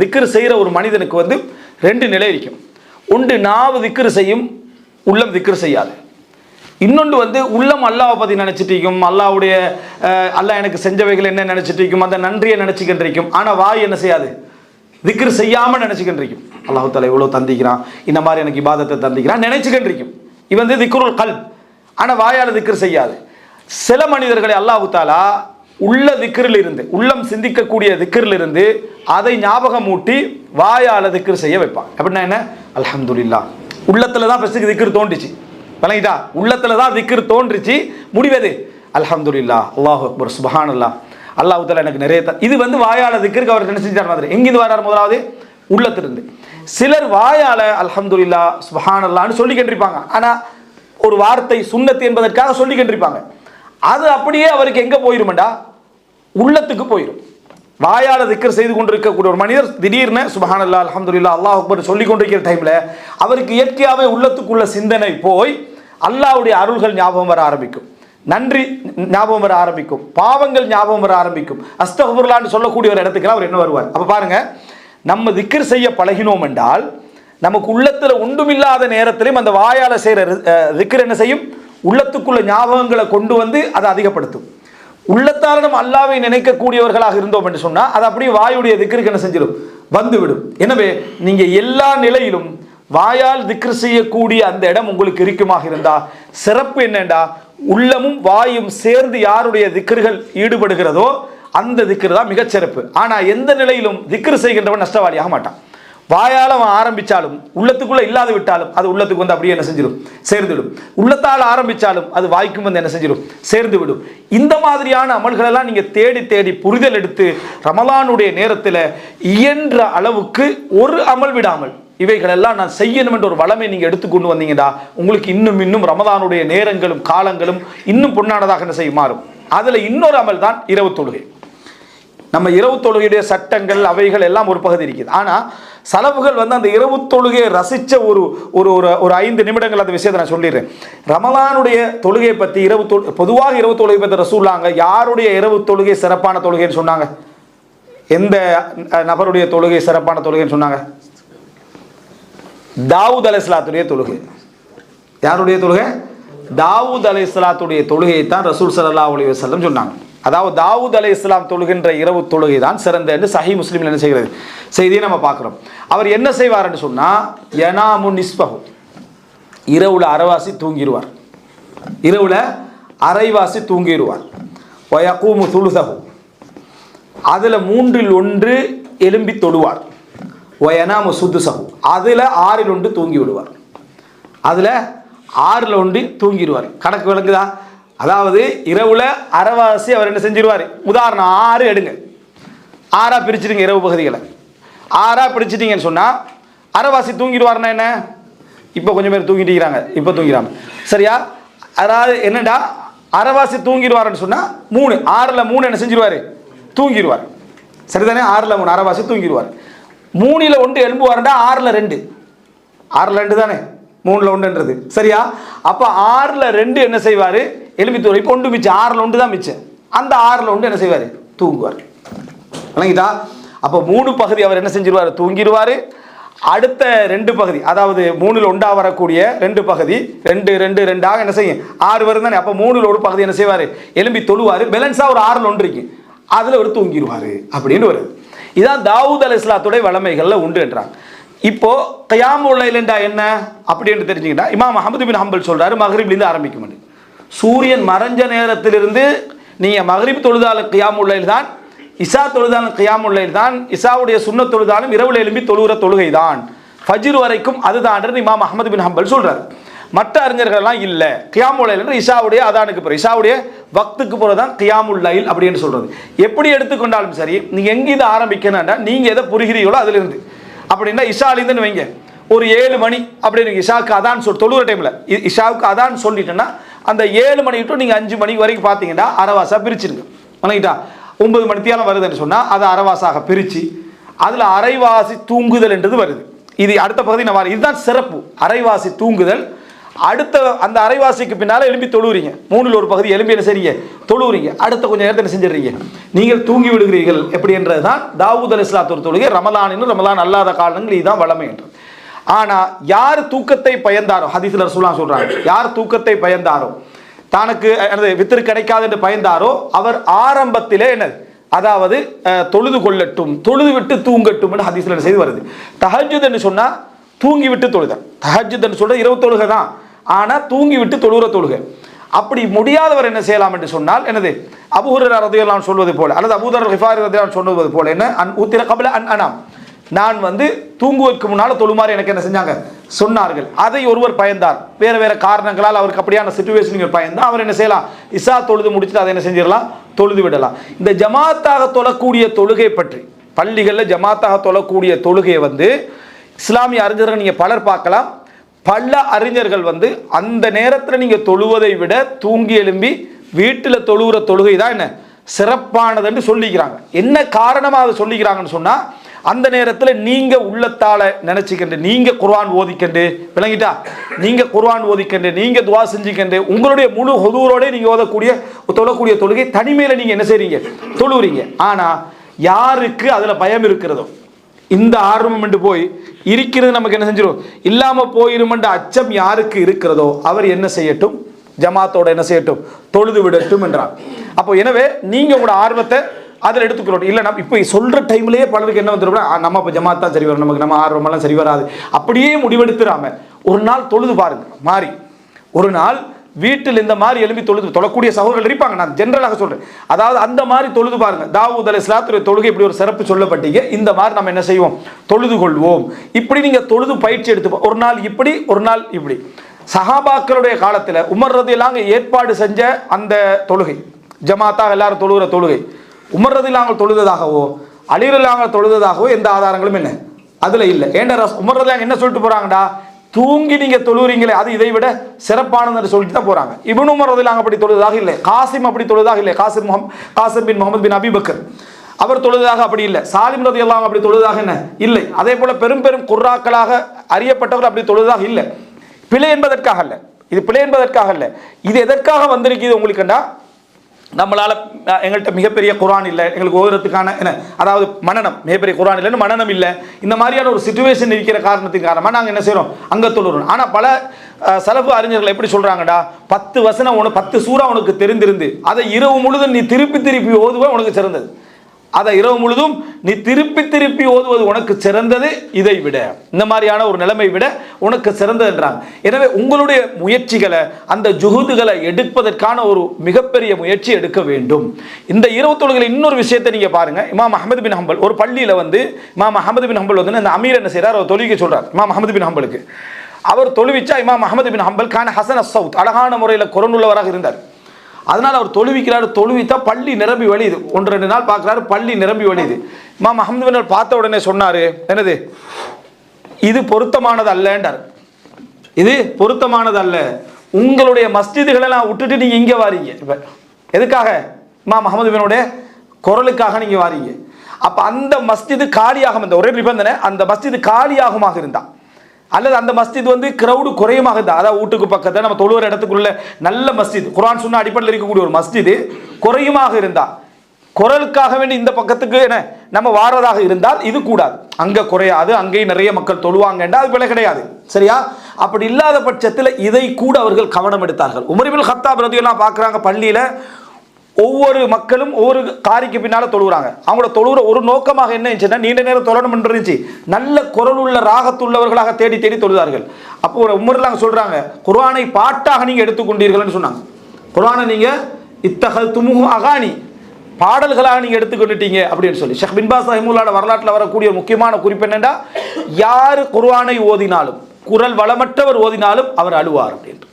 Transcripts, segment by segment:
திக்ர் செய்கிற ஒரு மனிதனுக்கு வந்து ரெண்டு நிலை இருக்கும். ஒன்று நாவு திக்ர் செய்யும், உள்ளம் திக்ர் செய்யாது. இன்னொன்று வந்து உள்ளம் அல்லாவை பற்றி நினச்சிட்டு இருக்கும், அல்லாவுடைய அல்லாஹ் எனக்கு செஞ்சவைகள் என்ன நினச்சிட்டு இருக்கும், அந்த நன்றியை நினச்சிக்கிட்டு இருக்கும். ஆனால் வாய் என்ன செய்யாது, திக்ர் செய்யாமல் நினச்சிக்கிட்டு இருக்கும். அல்லாஹ் தஆலா இவ்வளோ தந்திக்கிறான், இந்த மாதிரி எனக்கு இபாதத்தை தந்திக்கிறான் நினைச்சுக்கிட்டு இருக்கும். இது வந்து திக்ருல் கல்ப். ஆனால் வாயால் திக்ர் செய்யாது. சில மனிதர்களை அல்லாஹ் தஆலா உள்ள திக்ரில் இருந்து, உள்ளம் சிந்திக்கக்கூடிய திக்ரில் இருந்து அதை ஞாபகம் ஊட்டி வாயால் திக்ர் செய்ய வைப்பான். அப்படின்னா என்ன, அல்ஹம்துலில்லாஹ். உள்ளத்துல தான் ஃபர்ஸ்ட் திக்ர் தோன்றுச்சு, விளங்கிட்டா? உள்ளத்துல தான் திக்ர் தோன்றுச்சு. முடிவது அல்ஹம்துலில்லாஹ், அல்லாஹு அக்பர், சுப்ஹானல்லாஹ், அல்லாஹ் தஆலா எனக்கு நிறைய இது வந்து வாயால திக்ருக்கு அவர் என்ன செஞ்சார் மாதிரி. எங்கிருந்து வரார்? முதலாவது உள்ளத்திலிருந்து. சிலர் வாயால அல்ஹம்துலில்லாஹ் சுப்ஹானல்லாஹ்னு சொல்லிக்கிட்டு இருப்பாங்க. ஆனா ஒரு வார்த்தை சுன்னத் என்பதற்காக சொல்லிக்கிட்டு இருப்பாங்க. அது அப்படியே அவருக்கு எங்க போயிருமெண்டா, உள்ளத்துக்கு போயிடும். வாயால திக்ர் செய்து கொண்டிருக்கக்கூடிய ஒரு மனிதர் திடீர்னு சுப்ஹானல்லாஹ் அல்ஹம்துலில்லாஹ் அல்லாஹ் அக்பர் சொல்லி கொண்டிருக்கிற டைம்ல அவருக்கு இயற்கையாகவே உள்ளத்துக்குள்ள சிந்தனை போய் அல்லாஹ்வுடைய அருள்கள் ஞாபகம் வர ஆரம்பிக்கும், நன்றி ஞாபகம் வர ஆரம்பிக்கும், பாவங்கள் ஞாபகம் வர ஆரம்பிக்கும். அஸ்தக்ஃபிருல்லாஹ்னு சொல்லக்கூடிய ஒரு இடத்துக்கு அவர் என்ன வருவார். அப்ப பாருங்க, நம்ம திக்ர் செய்ய பழகினோம் என்றால் நமக்கு உள்ளத்துல ஒன்றுமில்லாத நேரத்திலும் அந்த வாயால செய்யற திக்ர் என்ன செய்யும், உள்ளத்துக்குள்ள ஞாபகங்களை கொண்டு வந்து அதை அதிகப்படுத்தும். உள்ளத்தால் நம்ம அல்லாஹ்வை நினைக்கக்கூடியவர்களாக இருந்தோம் என்று சொன்னா அது அப்படியே வாயுடைய திக்ருக்கு என்ன செஞ்சிடும், வந்துவிடும். எனவே நீங்க எல்லா நிலையிலும் வாயால் திக்ர் செய்யக்கூடிய அந்த இடம் உங்களுக்கு இருக்குமாக இருந்தா சிறப்பு என்னண்டா, உள்ளமும் வாயும் சேர்ந்து யாருடைய திக்ர்கள் ஈடுபடுகிறதோ அந்த திக்ர் தான் மிகச்சிறப்பு. ஆனா எந்த நிலையிலும் திக்ர் செய்கின்றவன் நஷ்டவாளியாக மாட்டான். வாயால் அவன் ஆரம்பிச்சாலும் உள்ளத்துக்குள்ள இல்லாது விட்டாலும் அது உள்ளத்துக்கு வந்து அப்படியே என்ன செஞ்சிடும், சேர்ந்துவிடும். உள்ளத்தால் ஆரம்பிச்சாலும் அது வாய்க்கும் வந்து என்ன செஞ்சிடும், சேர்ந்து விடும். இந்த மாதிரியான அமல்கள் எல்லாம் நீங்க தேடி தேடி புரிதல் எடுத்து ரமலானுடைய நேரத்தில் இயன்ற அளவுக்கு ஒரு அமல் விடாமல் இவைகள் எல்லாம் நான் செய்யணும் என்ற ஒரு வளமை நீங்க எடுத்துக்கொண்டு வந்தீங்கன்னா உங்களுக்கு இன்னும் இன்னும் ரமலானுடைய நேரங்களும் காலங்களும் இன்னும் பொன்னானதாக என்ன செய்ய மாறும். அதுல இன்னொரு அமல் தான் இரவு தொழுகை. நம்ம இரவு தொழுகையுடைய சட்டங்கள் அவைகள் எல்லாம் ஒரு பகுதி இருக்குது. ஆனா சலவுகள் வந்து அந்த இரவு தொழுகையை ரசிச்ச ஒரு ஒரு ஒரு 5 நிமிடங்கள் அந்த விஷயத்தை நான் சொல்லிடுறேன். ரமலானுடைய தொழுகையை பற்றி பொதுவாக இரவு தொழுகை பற்றி ரசூலுல்லாஹ் யாருடைய இரவு தொழுகை சிறப்பான தொழுகைன்னு சொன்னாங்க? எந்த நபருடைய தொழுகை சிறப்பான தொழுகைன்னு சொன்னாங்க? தாவூத் அலைஹிஸ்ஸலாத்துடைய தொழுகை. யாருடைய தொழுகை? தாவூத் அலைஹிஸ்ஸலாத்துடைய தொழுகையை தான் ரசூல் ஸல்லல்லாஹு அலைஹி வஸல்லம் சொன்னாங்க. அதாவது தாவூத் அலைஹிஸ்ஸலாம் தொழுகின்ற இரவு தொழுகை தான் சிறந்த என்று சஹீஹ் முஸ்லிமில் என்ன செய்கிறது செய்தியை நம்ம பார்க்குறோம். அவர் என்ன செய்வார்ன்னு சொன்னா, யனாமு நிஸ்பஹு, இரவுல அரைவாசி தூங்கிடுவார், இரவுல அரைவாசி தூங்கிடுவார். வயகூமு துலுதஹு, அதுல 1/3 எலும்பி தொழுவார். வயனாமு சுதுசஹு, அதுல 1/6 தூங்கி விடுவார். அதுல 1/6 தூங்கிடுவார். கணக்கு விளங்குதா? அதாவது இரவுல அரைவாசி அவர் என்ன செஞ்சிருவார். உதாரணம் 6 எடுங்க, 6ஆ பிரிச்சுடுங்க. இரவு பகுதிகளை 6ஆ பிரிச்சுட்டீங்கன்னு சொன்னா அரைவாசி தூங்கிடுவார்னா என்ன, இப்போ கொஞ்சம் பேர் தூங்கிட்டு இருக்கிறாங்க, இப்போ தூங்கிறாங்க, சரியா? அதாவது என்னடா, அரைவாசி தூங்கிடுவார்னு சொன்னா 3, 6ல் 3 என்ன செஞ்சிருவாரு, தூங்கிடுவார், சரிதானே? 6ல் 3 அரைவாசி தூங்கிடுவார். 3ல் 1 எழும்புவார்டா, 6ல் 2, 6ல் 2 தானே, 3ல் 1ன்றது, சரியா? அப்ப 6ல் 2 என்ன செய்வாரு, எலும்பி தூரம். இப்போ 1 மிச்சம், 6ல் 1 தான் மிச்சம். அந்த 6ல் 1 என்ன செய்வாரு, தூங்குவார். விளங்கிட்டா? அப்போ 3 பகுதி அவர் என்ன செஞ்சிருவாரு, தூங்கிடுவாரு. அடுத்த 2 பகுதி, அதாவது 3ல் 1 வரக்கூடிய 2 பகுதி 2 2 2ஆக என்ன செய்யும், 6 வரும் தானே. அப்போ 3ல் 1 பகுதி என்ன செய்வாரு, எலும்பி தொழுவாரு. பேலன்ஸா ஒரு 6ல் 1 இருக்கு, அதுல ஒரு தூங்கிடுவாரு அப்படின்னு வருது. இதான் தாவூத் அலைஹிஸ்ஸலாத்துடைய வளமைகள்ல உண்டு என்றாங்க. இப்போ கியாமுல் லைல் என்றா என்ன அப்படின்னு தெரிஞ்சுக்கிட்டா, இமாம் அஹ்மது பின் ஹம்பல் சொல்றாரு, மக்ரிப்லேருந்து ஆரம்பிக்கும். சூரியன் மறைஞ்ச நேரத்திலிருந்து நீங்க மக்ரிப் தொழுதாலும் கியாமுல் லைல் தான், இஷா தொழுதாலும் கியாமுல் லைல் தான், இஷாவுடைய சுன்னத் தொழுதாலும் இரவுல எழும்பி தொழுகிற தொழுகை தான், ஃபஜ்ர் வரைக்கும் அதுதான் இமாம் அஹ்மது பின் ஹம்பல் சொல்றாரு. மற்ற அறிஞர்கள் எல்லாம் இல்ல, கியாமுல் லைல் என்று இஷாவுடைய அதானுக்கு பிறகு, இஷாவுடைய வக்துக்கு பிறகுதான் கியாமுல் லைல் அப்படின்னு சொல்றது. எப்படி எடுத்துக்கொண்டாலும் சரி, நீங்க எங்க இதை ஆரம்பிக்கணும்னா நீங்க எதை புரிகிறீங்களோ அதுல இருந்து. அப்படின்னா இஷாலிந்துன்னு வைங்க, ஒரு 7 மணி அப்படின்னு இஷாவுக்கு அதான் தொழுகிற டைம்ல இஷாவுக்கு அதான் சொல்லிட்டேன்னா அந்த 7 மணி டு நீங்க 5 மணி வரைக்கும் பார்த்தீங்கன்னா அரைவாசா பிரிச்சிருங்க. வணங்கிட்டா? 9 மணித்தியாலம் வருதுன்னு சொன்னா அதை அரைவாசாக பிரிச்சு அதுல அரைவாசி தூங்குதல் என்றது வருது. இது அடுத்த பகுதி நான் இதுதான் சிறப்பு. அரைவாசி தூங்குதல், அடுத்த அந்த அரைவாசிக்கு பின்னால் எழும்பி தொழுவுறீங்க, மூணில் ஒரு பகுதி எழும்பி என்ன செய்றீங்க, தொழுவுறீங்க. அடுத்த கொஞ்சம் நேரத்தை என்ன செஞ்சிடறீங்க, நீங்கள் தூங்கி விடுகிறீர்கள். எப்படி என்றதுதான் தாவூத் அலைஹிஸ்ஸலாத்து தொழுகை. ரமலான் அல்லாத காலங்கள் இதுதான் வளமை என்று. ஆனால் யார் தூக்கத்தை பயந்தாரோ, ஹதீஸ்ல ரசூலுல்லாஹ் சொல்றாங்க, யார் தூக்கத்தை பயந்தாரோ, தனக்கு வித்திரு கிடைக்காது என்று பயந்தாரோ, அவர் ஆரம்பத்திலே என்னது, அதாவது தொழுது கொள்ளட்டும், தொழுது விட்டு தூங்கட்டும் என்று ஹதீஸ்ல செய்து வருது. தஹஜ்ஜுத் என்று சொன்னா தூங்கி விட்டு தொழுதல். தஹஜ்ஜுத் என்று சொல்றது இரவு தொழுகை தான், ஆனா தூங்கி விட்டு தொழுகிற தொழுகை. அப்படி முடியாதவர் என்ன செய்யலாம் என்று சொன்னால் என்னது, அபூ ஹுரைரா ரலியல்லாஹு அன்ஹு சொல்வது போல, அல்லது அபூ தர் கிஃபாரி ரலியல்லாஹு அன்ஹு சொல்வது போல, என்ன உத்திர கப்ல அன் அனாம், நான் தூங்குவதற்கு முன்னால் தொழுமாறு எனக்கு என்ன செஞ்சாங்க சொன்னார்கள். அதை ஒருவர் பயந்தார், வேற வேற காரணங்களால் அவருக்கு அப்படியான சிச்சுவேஷன் பயந்தால் அவர் என்ன செய்யலாம், இசா தொழுது முடிச்சுட்டு அதை என்ன செஞ்சிடலாம், தொழுது விடலாம். இந்த ஜமாத்தாக தொழக்கூடிய தொழுகை பற்றி, பள்ளிகளில் ஜமாத்தாக தொழக்கூடிய தொழுகையை இஸ்லாமிய அறிஞர்கள் நீங்கள் பலர் பார்க்கலாம். பல அறிஞர்கள் அந்த நேரத்தில் நீங்கள் தொழுவதை விட தூங்கி எழும்பி வீட்டில் தொழுகிற தொழுகை தான் என்ன சிறப்பானது என்று சொல்லிக்கிறாங்க. என்ன காரணமாக அதை சொல்லிக்கிறாங்கன்னு சொன்னால், அந்த நேரத்தில் நீங்கள் உள்ளத்தால நினச்சிக்கிண்டு, நீங்கள் குர்ஆன் ஓதிக்கண்டு, விளங்கிட்டா, நீங்கள் குர்ஆன் ஓதிக்கண்டு, நீங்கள் துவா செஞ்சுக்கண்டு, உங்களுடைய முழு ஹுதூரோட நீங்கள் தொழக்கூடிய தொழுகை தனிமையில் நீங்கள் என்ன செய்றீங்க, தொழுகிறீங்க. ஆனால் யாருக்கு அதில் பயம் இருக்கிறதோ, இந்த ஆர்வம் என்று போய் இருக்கிறது நமக்கு என்ன செஞ்சிடும், இல்லாமல் போயிடும் என்ற அச்சம் யாருக்கு இருக்கிறதோ அவர் என்ன செய்யட்டும், ஜமாத்தோட என்ன செய்யட்டும், தொழுது விடட்டும் என்றார். அப்போ எனவே நீங்கள் உங்களோட ஆர்வத்தை அதில் எடுத்துக்கிறோம். இல்லை நம்ம இப்போ சொல்கிற டைம்லேயே பலருக்கு என்ன வந்துடும், நம்ம இப்போ ஜமாத் தான் சரி வரும், நமக்கு நம்ம ஆர்வமெல்லாம் சரி வராது, அப்படியே முடிவெடுத்துடாம ஒரு நாள் தொழுது பாருங்க. மாறி ஒரு நாள் வீட்டில் இந்த மாதிரி எழுப்பி தொழக்கூடிய சகோதரர்கள் இருப்பாங்க, நான் ஜென்ரலாக சொல்றேன். அதாவது அந்த மாதிரி தொழுது பாருங்க. தாவூத் அலைஹிஸ்ஸலாத்துடைய தொழுகை இப்படி ஒரு சிறப்பு சொல்லப்பட்டீங்க, இந்த மாதிரி நம்ம என்ன செய்வோம், தொழுது கொள்வோம். இப்படி நீங்க தொழுது பயிற்சி எடுத்து ஒரு நாள் இப்படி ஒரு நாள் இப்படி. சஹாபாக்களுடைய காலத்தில் உமர் ரலியல்லாஹு அன்ஹு ஏற்பாடு செஞ்ச அந்த தொழுகை, ஜமாத்தாக எல்லாரும் தொழுகிற தொழுகை, உமர் ரலியல்லாஹு அன்ஹு தொழுததாகவோ அலி ரலியல்லாஹு அன்ஹு தொழுததாகவோ எந்த ஆதாரங்களும் என்ன அதுல இல்லை. ஏன்டா உமர் ரலியல்லாஹு அன்ஹு என்ன சொல்லிட்டு போறாங்கடா, தூங்கி நீங்க தொழுறீங்களே அது இதை விட சிறப்பானது சொல்லிட்டு தான் போறாங்க. இப்னு உமர் ரலியல்லாஹு அன்ஹு அப்படி தொழுததாக இல்லை, காசிம் அப்படி தொழுததாக இல்லை, காசிம் பின் முகமது பின் அபி பக்கர் அவர் தொழுததாக அப்படி இல்லை, சாலிம் ரலியல்லாஹு அன்ஹு அப்படி தொழுததாக என்ன இல்லை. அதே போல பெரும் பெரும் குர்ராக்களாக அறியப்பட்டவர்கள் அப்படி தொழுததாக இல்லை. பிழை என்பதற்காக அல்ல, இது பிழை என்பதற்காக அல்ல, இது எதற்காக வந்திருக்குது உங்களுக்குண்டா, நம்மளால எங்கள்கிட்ட மிகப்பெரிய குர்ஆன் இல்லை, எங்களுக்கு ஓதுறதுக்கான என்ன, அதாவது மனநம், மிகப்பெரிய குர்ஆன் இல்லைன்னு மனநம் இல்லை, இந்த மாதிரியான ஒரு சிச்சுவேஷன் இருக்கிற காரணத்தின் காரணமாக நாங்கள் என்ன செய்கிறோம், அங்கே தொழுறோம். ஆனால் பல சலஃபு அறிஞர்கள் எப்படி சொல்கிறாங்கடா, 10 வசனம் 10 சூறா உனக்கு தெரிந்திருந்து அதை இரவு முழுதும் நீ திருப்பி திருப்பி ஓதுவ உனக்கு சிறந்தது, அதை இரவு முழுதும் நீ திருப்பி திருப்பி ஓதுவது உனக்கு சிறந்தது, இதை விட இந்த மாதிரியான ஒரு நிலைமை விட உனக்கு சிறந்தது என்றாங்க. எனவே உங்களுடைய முயற்சிகளை, அந்த ஜுஹூதுகளை எடுப்பதற்கான ஒரு மிகப்பெரிய முயற்சி எடுக்க வேண்டும். இந்த இரவு தொழுகையில் இன்னொரு விஷயத்தை நீங்க பாருங்க. இமாம் அஹ்மது பின் ஹம்பல் ஒரு பள்ளியில இமாம் அஹ்மது பின் ஹம்பல் அந்த அமீர் என்ன செய்யறார், அவர் தொழுகை சொல்றார். இமாம் அஹ்மது பின் ஹம்பலுக்கு அவர் தொழுவிச்சா, இமாம் அஹ்மது பின் ஹம்பல் கான ஹசன் அஸ்ஸவுத், அழகான முறையில் குரலுள்ளவராக இருந்தார். அதனால் அவர் தொழுவிக்கிறார். தொழுவித்தா பள்ளி நிரம்பி வழியுது. 1-2 நாள் பார்க்குறாரு, பள்ளி நிரம்பி வழியுது. இமாம் அஹ்மது பின் பார்த்த உடனே சொன்னார், என்னது இது பொருத்தமானது அல்லன்றார், இது பொருத்தமானது அல்ல, உங்களுடைய மஸ்ஜிதுகளெல்லாம் விட்டுட்டு நீங்கள் இங்கே வாரீங்க. இப்போ எதுக்காக, இமாம் அஹ்மது பினுடைய குரலுக்காக நீங்கள் வாரீங்க. அப்போ அந்த மஸ்ஜிது காலியாகும், இந்த ஒரே நிபந்தனை, அந்த மஸ்ஜிது காலியாகுமாக இருந்தால், அல்லது அந்த மஸ்ஜித் கிரௌடு குறையமாக இருந்தால், அதாவது வீட்டுக்கு பக்கத்தில் நம்ம தொழுகிற இடத்துக்குள்ள நல்ல மஸ்ஜித், குர்ஆன் சுன்னா அடிப்படையில் இருக்கக்கூடிய ஒரு மஸ்ஜிது குறையுமாக இருந்தால், குரலுக்காக வேண்டி இந்த பக்கத்துக்கு என்ன நம்ம வாரதாக இருந்தால் இது கூடாது. அங்கே குறையாது, அங்கேயும் நிறைய மக்கள் தொழுவாங்கன்றா அது பிழை கிடையாது, சரியா? அப்படி இல்லாத பட்சத்தில் இதை கூட அவர்கள் கவனம் எடுத்தார்கள். உமர் இப்னு கத்தாப் ரலியல்லாஹு பார்க்குறாங்க, பள்ளியில் ஒவ்வொரு மக்களும் ஒவ்வொரு காரிக்கு பின்னால் தொழுகிறாங்க. அவங்களோட தொழுகிற ஒரு நோக்கமாக என்ன இருந்துச்சுன்னா, நீண்ட நேரம் தொழணும் இருந்துச்சு, நல்ல குரல் உள்ள ராகத்துள்ளவர்களாக தேடி தேடி தொழுதார்கள். அப்போ ஒரு உமர்லாம் சொல்றாங்க, குர்ஆனை பாட்டாக நீங்க எடுத்துக்கொண்டீர்கள்னு சொன்னாங்க. குர்ஆனை நீங்க இத்தஹதுமுஹு அகானி, பாடல்களாக நீங்க எடுத்துக்கொண்டுட்டீங்க அப்படின்னு சொல்லி. ஷேக் பின் பாஸ் ரஹிமஹுல்லாஹ் வரலாற்றில் வரக்கூடிய ஒரு முக்கியமான குறிப்பு என்னன்னா, யார் குர்ஆனை ஓதினாலும், குரல் வளமற்றவர் ஓதினாலும் அவர் அழுவார் அப்படின்ட்டு.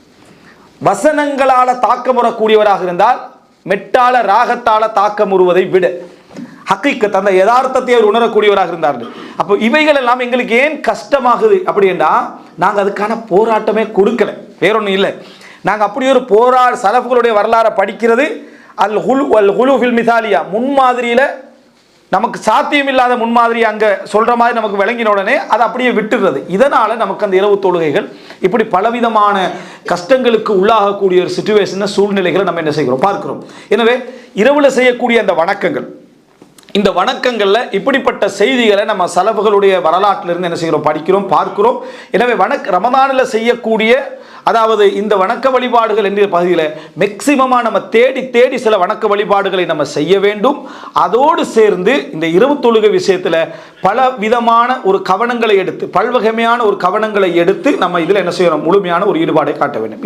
வசனங்களால தாக்கமுறக்கூடியவராக இருந்தால் மெட்டால ராகத்தால தாக்கமுறுவதை விட ஹக்கீக்கத், அந்த யதார்த்தத்தை அவர் உணரக்கூடியவராக இருந்தார்கள். அப்போ இவைகள் எல்லாம் எங்களுக்கு ஏன் கஷ்டமாகுது அப்படின்னா, நாங்கள் அதுக்கான போராட்டமே கொடுக்கல, வேறொன்றும் இல்லை. நாங்கள் அப்படி ஒரு சலஃபுகளுடைய வரலாறை படிக்கிறது, அல் ஹுலு ஃபில் மிசாலியா, முன்மாதிரியில் நமக்கு சாத்தியமில்லாத முன்மாதிரி அங்கே சொல்கிற மாதிரி நமக்கு விளங்கின உடனே அதை அப்படியே விட்டுறது. இதனால் நமக்கு அந்த இரவு தொழுகைகள் இப்படி பலவிதமான கஷ்டங்களுக்கு உள்ளாகக்கூடிய ஒரு சிச்சுவேஷன் சூழ்நிலைகளை நம்ம என்ன செய்கிறோம் பார்க்கிறோம். எனவே இரவில் செய்யக்கூடிய அந்த வணக்கங்கள், இந்த வணக்கங்களில் இப்படிப்பட்ட செய்திகளை நம்ம சலஃபுகளுடைய வரலாற்றிலிருந்து என்ன செய்கிறோம் படிக்கிறோம் பார்க்கிறோம். எனவே ரமதானில் செய்யக்கூடிய அதாவது இந்த வணக்க வழிபாடுகள் என்ற பகுதியில் மேக்சிமமாக நம்ம தேடி தேடி சில வணக்க வழிபாடுகளை நம்ம செய்ய வேண்டும். அதோடு சேர்ந்து இந்த இரவு தொழுகை விஷயத்தில் பல விதமான ஒரு கவனங்களை எடுத்து பல்வகைமையான ஒரு கவனங்களை எடுத்து நம்ம இதில் என்ன செய்யணும் முழுமையான ஒரு ஈடுபாடை காட்ட வேண்டும்.